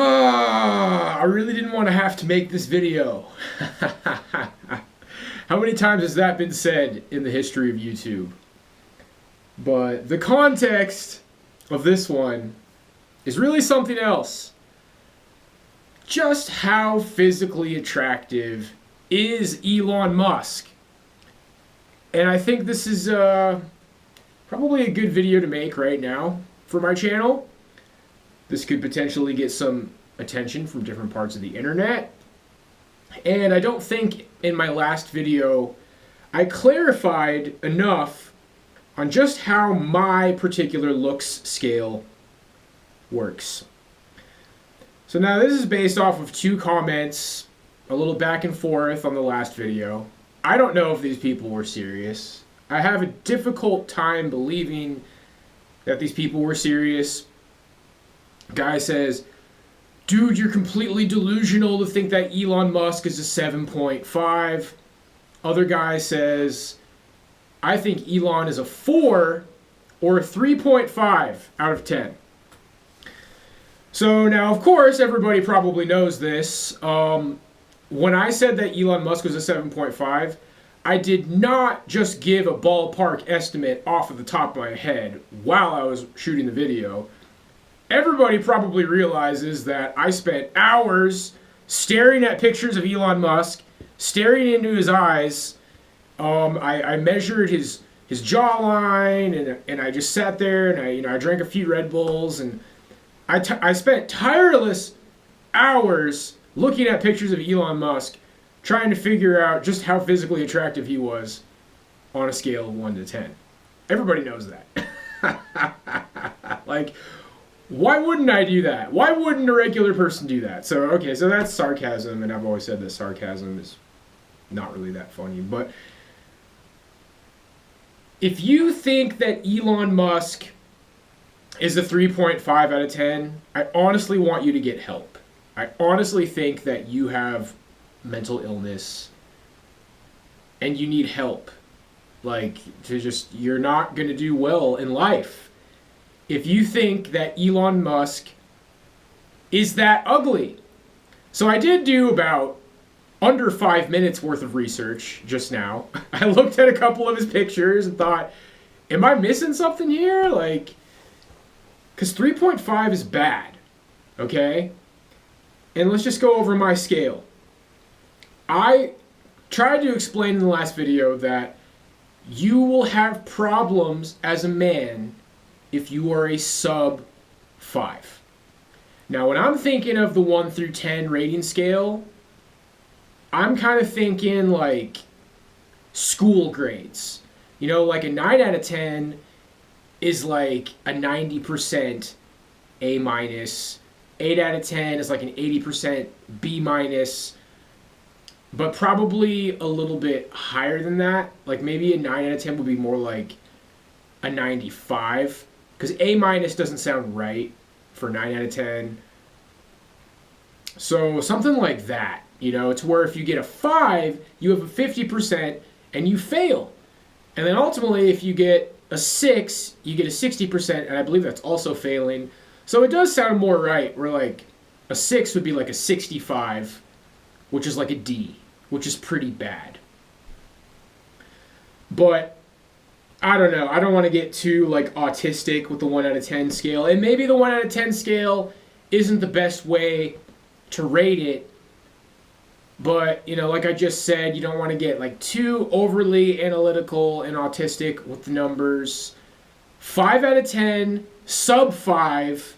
I really didn't want to have to make this video. How many times has that been said in the history of YouTube? But the context of this one is really something else. Just how physically attractive is Elon Musk? And I think this is probably a good video to make right now for my channel. This could potentially get some attention from different parts of the internet. And I don't think in my last video I clarified enough on just how my particular looks scale works. So now this is based off of 2 comments, a little back and forth on the last video. I don't know if these people were serious. I have a difficult time believing that these people were serious. Guy says, dude, you're completely delusional to think that Elon Musk is a 7.5. Other guy says, I think Elon is a 4 or a 3.5 out of 10. So now, of course, everybody probably knows this. When I said that Elon Musk was a 7.5, I did not just give a ballpark estimate off of the top of my head while I was shooting the video. Everybody probably realizes that I spent hours staring at pictures of Elon Musk, staring into his eyes. I measured his jawline, and I just sat there and I drank a few Red Bulls, and I spent tireless hours looking at pictures of Elon Musk, trying to figure out just how physically attractive he was on a scale of 1 to 10. Everybody knows that. Like, why wouldn't I do that? Why wouldn't a regular person do that? So, okay, so that's sarcasm, and I've always said that sarcasm is not really that funny. But if you think that Elon Musk is a 3.5 out of 10, I honestly want you to get help. I honestly think that you have mental illness and you need help. Like, you're not going to do well in life if you think that Elon Musk is that ugly. So I did do about under 5 minutes worth of research just now. I looked at a couple of his pictures and thought, am I missing something here? Like, because 3.5 is bad, okay? And let's just go over my scale. I tried to explain in the last video that you will have problems as a man if you are a sub 5. Now, when I'm thinking of the 1 through 10 rating scale, I'm kind of thinking like school grades. You know, like a 9 out of 10 is like a 90% A minus. 8 out of 10 is like an 80% B minus. But probably a little bit higher than that. Like maybe a 9 out of 10 would be more like a 95. Because A minus doesn't sound right for 9 out of 10. So something like that. You know, it's where if you get a 5, you have a 50% and you fail. And then ultimately, if you get a 6, you get a 60%, and I believe that's also failing. So it does sound more right, where like a 6 would be like a 65, which is like a D, which is pretty bad. But I don't know. I don't want to get too like autistic with the 1 out of 10 scale. And maybe the 1 out of 10 scale isn't the best way to rate it. But, you know, like I just said, you don't want to get like too overly analytical and autistic with the numbers. 5 out of 10, sub 5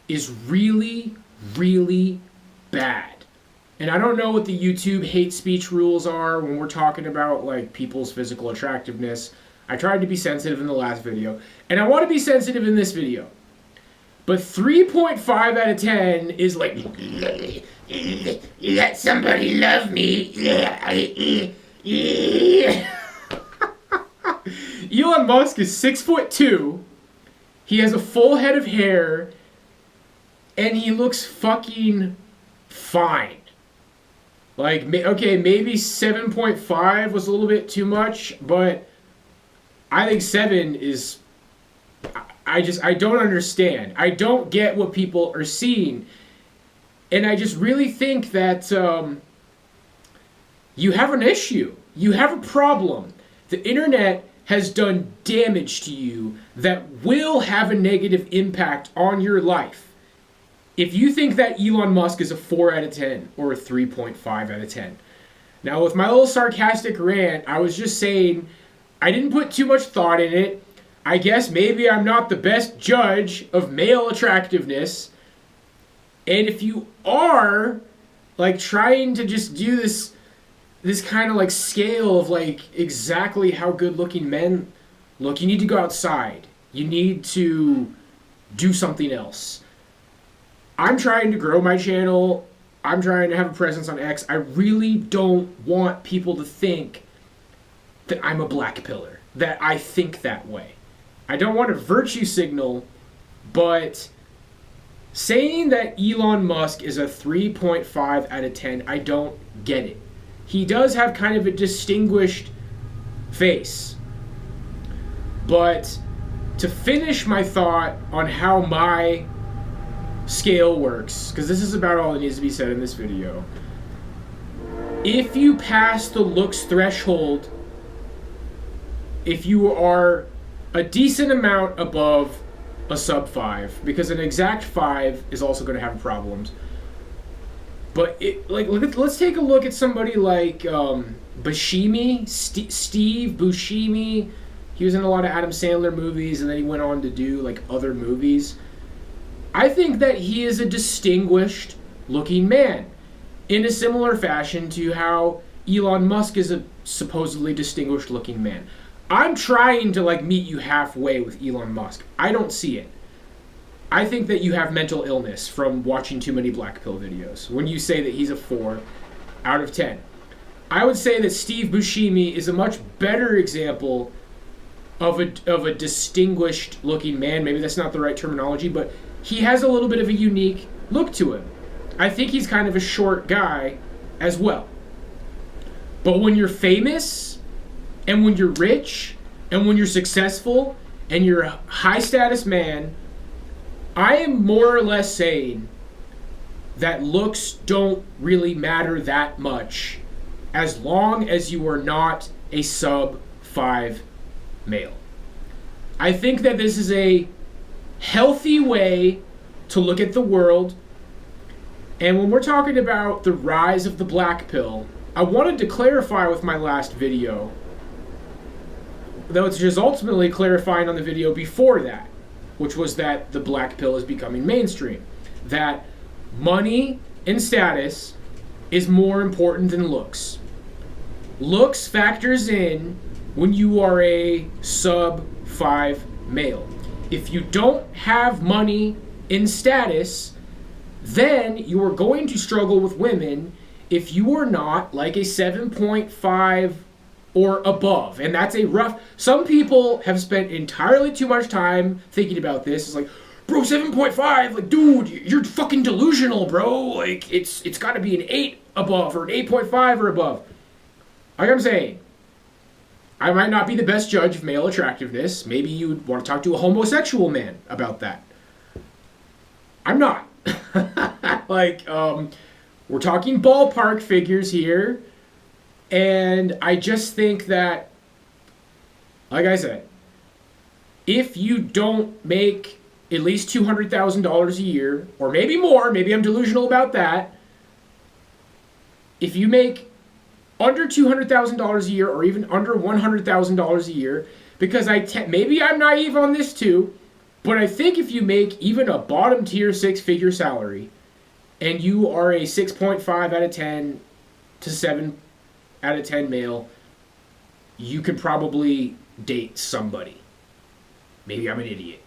is really, really bad. And I don't know what the YouTube hate speech rules are when we're talking about like people's physical attractiveness. I tried to be sensitive in the last video, and I want to be sensitive in this video. But 3.5 out of 10 is like, let somebody love me. Elon Musk is 6'2". He has a full head of hair, and he looks fucking fine. Like, okay, maybe 7.5 was a little bit too much, but I think 7 is... I don't understand. I don't get what people are seeing. And I just really think that you have an issue. You have a problem. The internet has done damage to you that will have a negative impact on your life. If you think that Elon Musk is a 4 out of 10 or a 3.5 out of 10. Now, with my little sarcastic rant, I was just saying I didn't put too much thought in it. I guess maybe I'm not the best judge of male attractiveness. And if you are like trying to just do this kind of like scale of like exactly how good looking men look, you need to go outside. You need to do something else. I'm trying to grow my channel. I'm trying to have a presence on X. I really don't want people to think that I'm a black pillar, that I think that way. I don't want to virtue signal, but saying that Elon Musk is a 3.5 out of 10, I don't get it. He does have kind of a distinguished face. But to finish my thought on how my scale works, because this is about all that needs to be said in this video. If you pass the looks threshold, if you are a decent amount above a sub 5, because an exact 5 is also going to have problems. But let's take a look at somebody like Buscemi, Steve Buscemi. He was in a lot of Adam Sandler movies, and then he went on to do like other movies. I think that he is a distinguished looking man in a similar fashion to how Elon Musk is a supposedly distinguished looking man. I'm trying to like meet you halfway with Elon Musk. I don't see it. I think that you have mental illness from watching too many black pill videos when you say that he's a 4 out of 10. I would say that Steve Buscemi is a much better example of a distinguished looking man. Maybe that's not the right terminology, but he has a little bit of a unique look to him. I think he's kind of a short guy as well. But when you're famous, and when you're rich, and when you're successful, and you're a high status man, I am more or less saying that looks don't really matter that much as long as you are not a sub 5 male. I think that this is a healthy way to look at the world. And when we're talking about the rise of the black pill, I wanted to clarify with my last video, though it's just ultimately clarifying on the video before that, which was that the black pill is becoming mainstream. That money and status is more important than looks. Looks factors in when you are a sub 5 male. If you don't have money and status, then you are going to struggle with women if you are not like a 7.5 or above. And that's a rough... Some people have spent entirely too much time thinking about this. It's like, bro, 7.5, like, dude, you're fucking delusional, bro. Like, it's got to be an 8 above or an 8.5 or above. Like I'm saying, I might not be the best judge of male attractiveness. Maybe you would want to talk to a homosexual man about that. I'm not. We're talking ballpark figures here. And I just think that, like I said, if you don't make at least $200,000 a year, or maybe more, maybe I'm delusional about that, if you make under $200,000 a year or even under $100,000 a year, because maybe I'm naive on this too, but I think if you make even a bottom tier 6-figure salary and you are a 6.5 out of 10 to 7 out of 10 male, you can probably date somebody. Maybe I'm an idiot.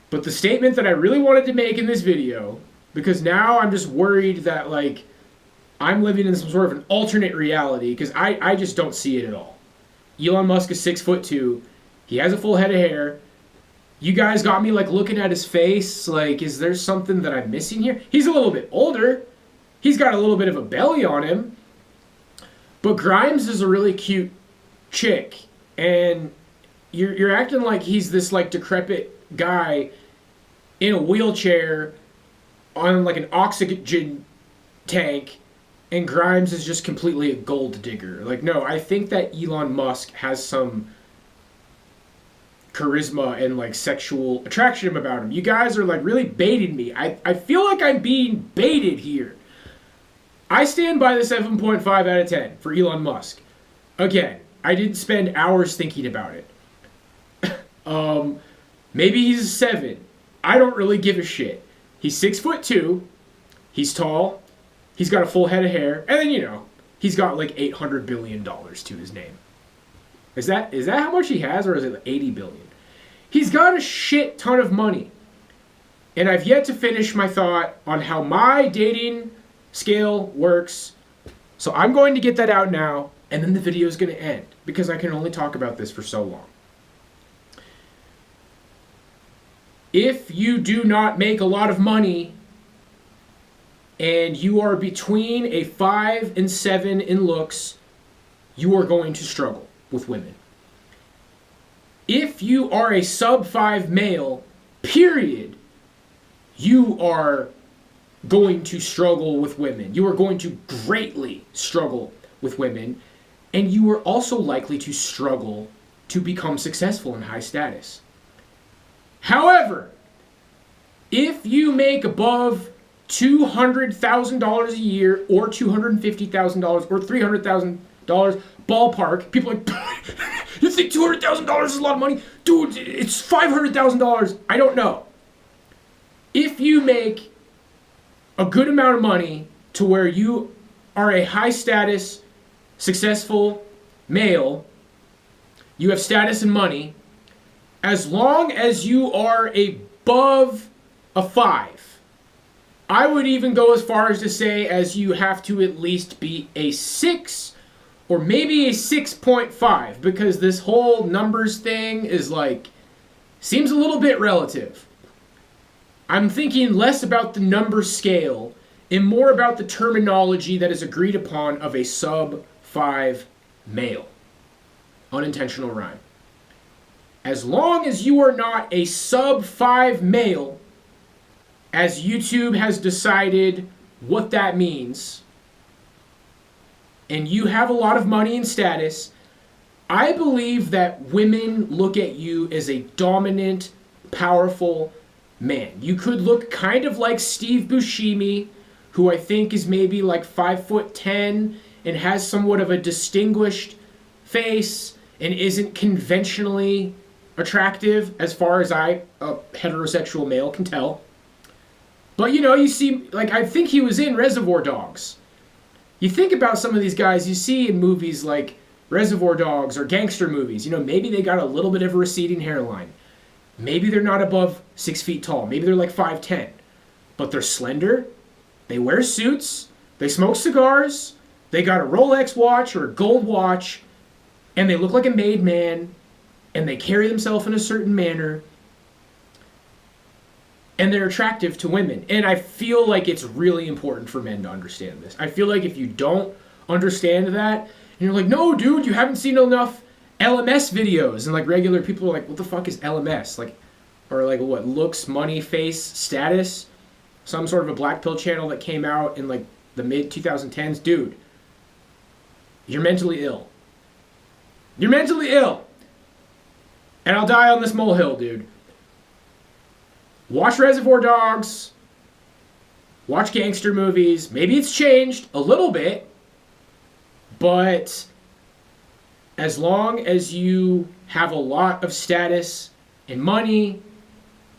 But the statement that I really wanted to make in this video, because now I'm just worried that like I'm living in some sort of an alternate reality, because I just don't see it at all. Elon Musk is 6'2". He has a full head of hair. You guys got me like looking at his face, like, is there something that I'm missing here? He's a little bit older. He's got a little bit of a belly on him. But Grimes is a really cute chick, and you're acting like he's this like decrepit guy in a wheelchair on like an oxygen tank, and Grimes is just completely a gold digger. Like, no, I think that Elon Musk has some charisma and like sexual attraction about him. You guys are like really baiting me. I feel like I'm being baited here. I stand by the 7.5 out of 10 for Elon Musk. Again, I didn't spend hours thinking about it. Maybe he's a 7. I don't really give a shit. He's 6'2". He's tall. He's got a full head of hair. And then, you know, he's got like $800 billion to his name. Is that how much he has, or is it like 80 billion? He's got a shit ton of money. And I've yet to finish my thought on how my dating scale works. So I'm going to get that out now, and then the video is going to end, because I can only talk about this for so long. If you do not make a lot of money and you are between a 5 and 7 in looks, you are going to struggle with women. If you are a sub 5 male, period, you are going to struggle with women. You are going to greatly struggle with women, and you are also likely to struggle to become successful in high status. However, if you make above $200,000 a year, or $250,000, or $300,000 ballpark, people are like, you think $200,000 is a lot of money? Dude, it's $500,000. I don't know. If you make a good amount of money to where you are a high status, successful male, you have status and money, as long as you are above a 5, I would even go as far as to say as you have to at least be a 6 or maybe a 6.5, because this whole numbers thing is like, seems a little bit relative. I'm thinking less about the number scale and more about the terminology that is agreed upon of a sub 5 male. Unintentional rhyme. As long as you are not a sub 5 male, as YouTube has decided what that means, and you have a lot of money and status, I believe that women look at you as a dominant, powerful man. You could look kind of like Steve Buscemi, who I think is maybe like 5'10" and has somewhat of a distinguished face and isn't conventionally attractive as far as a heterosexual male can tell. But you know, you see, like, I think he was in Reservoir Dogs. You think about some of these guys you see in movies like Reservoir Dogs or gangster movies. You know, maybe they got a little bit of a receding hairline. Maybe they're not above 6 feet tall. Maybe they're like 5'10". But they're slender. They wear suits. They smoke cigars. They got a Rolex watch or a gold watch. And they look like a made man. And they carry themselves in a certain manner. And they're attractive to women. And I feel like it's really important for men to understand this. I feel like if you don't understand that, and you're like, no, dude, you haven't seen enough LMS videos. And like regular people are like, what the fuck is LMS? Like, or like what, looks, money, face, status? Some sort of a black pill channel that came out in like the mid 2010s. Dude, you're mentally ill. You're mentally ill. And I'll die on this molehill, dude. Watch Reservoir Dogs. Watch gangster movies. Maybe it's changed a little bit. But as long as you have a lot of status and money,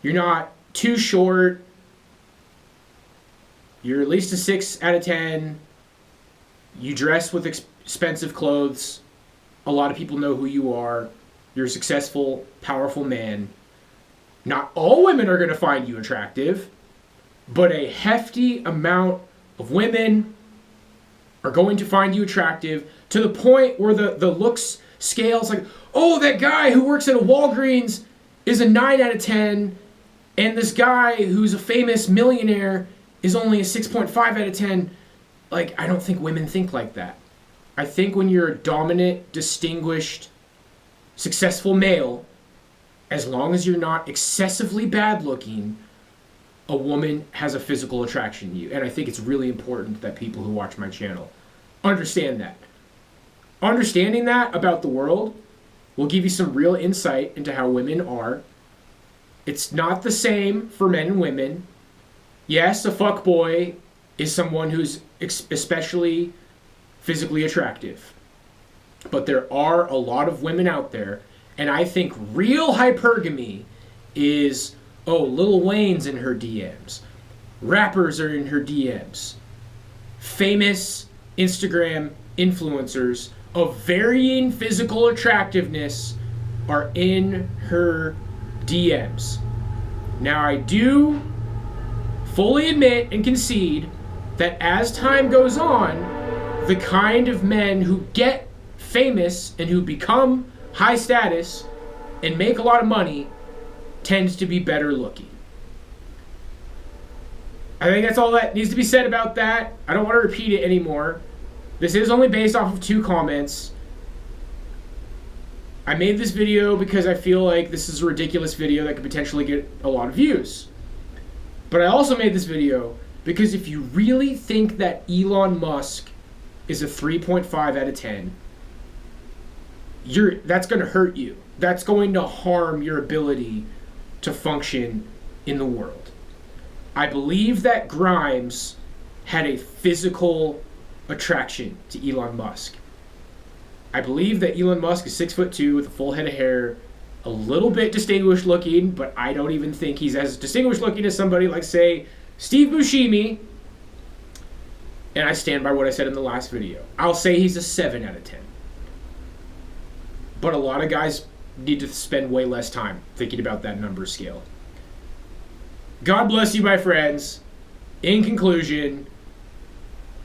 you're not too short, you're at least a 6 out of 10, you dress with expensive clothes, a lot of people know who you are, you're a successful, powerful man. Not all women are going to find you attractive, but a hefty amount of women are going to find you attractive to the point where the looks scale's like, oh, that guy who works at a Walgreens is a 9 out of 10, and this guy who's a famous millionaire is only a 6.5 out of 10. Like, I don't think women think like that. I think when you're a dominant, distinguished, successful male, as long as you're not excessively bad looking, a woman has a physical attraction to you. And I think it's really important that people who watch my channel understand that. Understanding that about the world will give you some real insight into how women are. It's not the same for men and women. Yes, a fuckboy is someone who's especially physically attractive. But there are a lot of women out there, and I think real hypergamy is, oh, Lil Wayne's in her DMs. Rappers are in her DMs. Famous Instagram influencers of varying physical attractiveness are in her DMs. Now, I do fully admit and concede that as time goes on, the kind of men who get famous and who become high status and make a lot of money tends to be better looking. I think that's all that needs to be said about that. I don't want to repeat it anymore. This is only based off of 2 comments. I made this video because I feel like this is a ridiculous video that could potentially get a lot of views. But I also made this video because if you really think that Elon Musk is a 3.5 out of 10, that's going to hurt you. That's going to harm your ability to function in the world. I believe that Grimes had a physical attraction to Elon Musk. I believe that Elon Musk is 6'2" with a full head of hair, a little bit distinguished looking, but I don't even think he's as distinguished looking as somebody like, say, Steve Buscemi. And I stand by what I said in the last video. I'll say he's a 7 out of 10. But a lot of guys need to spend way less time thinking about that number scale. God bless you, my friends. In conclusion,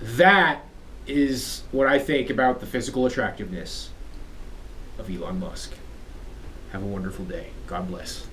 that is what I think about the physical attractiveness of Elon Musk. Have a wonderful day. God bless.